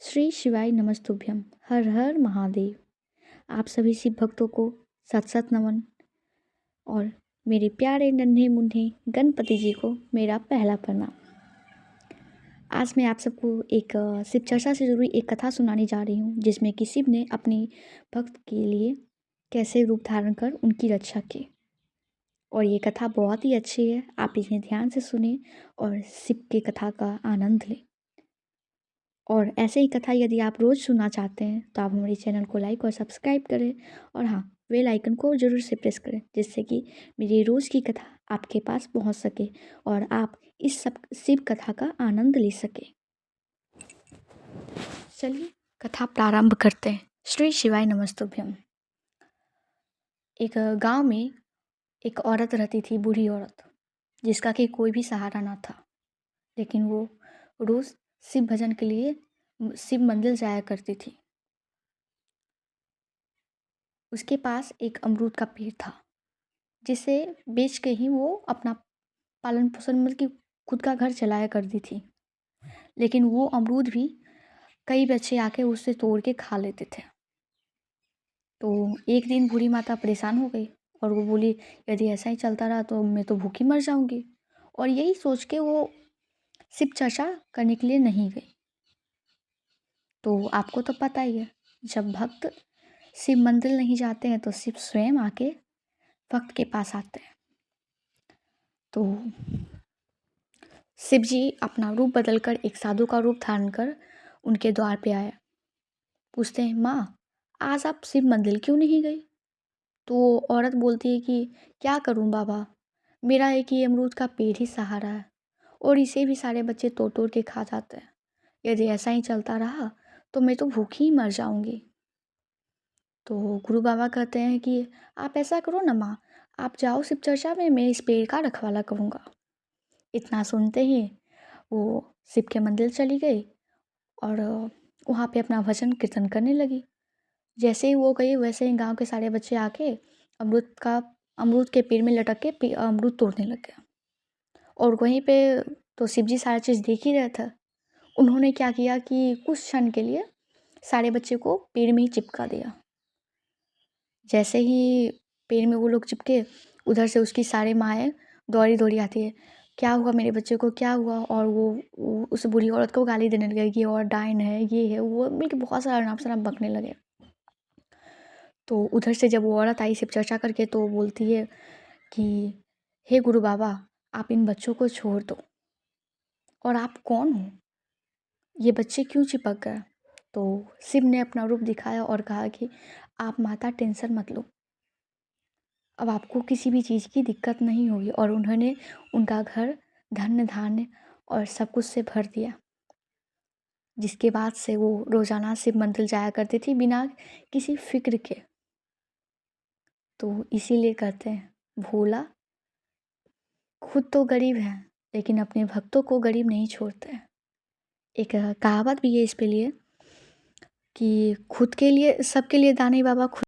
श्री शिवाय नमस्तुभ्यम। हर हर महादेव। आप सभी शिव भक्तों को सत सत नमन और मेरे प्यारे नन्हे मुन्ने गणपति जी को मेरा पहला प्रणाम। आज मैं आप सबको एक शिव चर्चा से जुड़ी एक कथा सुनाने जा रही हूँ, जिसमें कि शिव ने अपनी भक्त के लिए कैसे रूप धारण कर उनकी रक्षा की। और ये कथा बहुत ही अच्छी है, आप इसे ध्यान से सुने और शिव की कथा का आनंद लें। और ऐसे ही कथा यदि आप रोज़ सुनना चाहते हैं तो आप हमारे चैनल को लाइक और सब्सक्राइब करें और हाँ, बेल आइकन को ज़रूर से प्रेस करें, जिससे कि मेरी रोज़ की कथा आपके पास पहुंच सके और आप इस सब शिव कथा का आनंद ले सके। चलिए कथा प्रारंभ करते हैं। श्री शिवाय नमस्तुभ्यम। एक गांव में एक औरत रहती थी, बूढ़ी औरत, जिसका कि कोई भी सहारा ना था। लेकिन वो रोज़ शिव भजन के लिए शिव मंदिर जाया करती थी। उसके पास एक अमरूद का पेड़ था, जिसे बेच के ही वो अपना पालन पोषण मतलब कि खुद का घर चलाया करती थी। लेकिन वो अमरूद भी कई बच्चे आके उससे तोड़ के खा लेते थे। तो एक दिन बूढ़ी माता परेशान हो गई और वो बोली, यदि ऐसा ही चलता रहा तो मैं तो भूखी मर जाऊंगी। और यही सोच के वो शिव चर्चा करने के लिए नहीं गई। तो आपको तो पता ही है, जब भक्त शिव मंदिर नहीं जाते हैं तो शिव स्वयं आके भक्त के पास आते हैं। तो शिव जी अपना रूप बदलकर एक साधु का रूप धारण कर उनके द्वार पे आए। पूछते हैं, माँ आज आप शिव मंदिर क्यों नहीं गई? तो औरत बोलती है कि क्या करूँ बाबा, मेरा एक ही अमरूद का पेड़ ही सहारा है और इसे भी सारे बच्चे तोड़ तोड़ के खा जाते हैं। यदि ऐसा ही चलता रहा तो मैं तो भूखी ही मर जाऊंगी। तो गुरु बाबा कहते हैं कि आप ऐसा करो ना माँ, आप जाओ शिव चर्चा में, मैं इस पेड़ का रखवाला करूँगा। इतना सुनते ही वो शिव के मंदिर चली गई और वहाँ पे अपना भजन कीर्तन करने लगी। जैसे ही वो गई वैसे ही गांव के सारे बच्चे आके अमरूद के पेड़ में लटक के अमरूद तोड़ने लग गए। और वहीं पे तो शिव जी सारा चीज़ देख ही रहे थे। उन्होंने क्या किया कि कुछ क्षण के लिए सारे बच्चे को पेड़ में ही चिपका दिया। जैसे ही पेड़ में वो लोग चिपके, उधर से उसकी सारी माएँ दौड़ी दौड़ी आती है, क्या हुआ मेरे बच्चे को, क्या हुआ? और वो उस बूढ़ी औरत को गाली देने लगे कि और डाइन है, ये है वो, मिलके बहुत सारा नाम शराब बकने लगे। तो उधर से जब वो औरत आई शिव चर्चा करके, तो वो बोलती है कि हे गुरु बाबा, आप इन बच्चों को छोड़ दो। और आप कौन हो? ये बच्चे क्यों चिपक गए? तो शिव ने अपना रूप दिखाया और कहा कि आप माता टेंशन मत लो, अब आपको किसी भी चीज़ की दिक्कत नहीं होगी। और उन्होंने उनका घर धन्य धान्य और सब कुछ से भर दिया। जिसके बाद से वो रोज़ाना शिव मंदिर जाया करती थी बिना किसी फिक्र के। तो इसीलिए कहते हैं, भोला खुद तो गरीब है लेकिन अपने भक्तों को गरीब नहीं छोड़ते। एक कहावत भी है इसके लिए कि खुद के लिए सबके लिए दानी बाबा खुद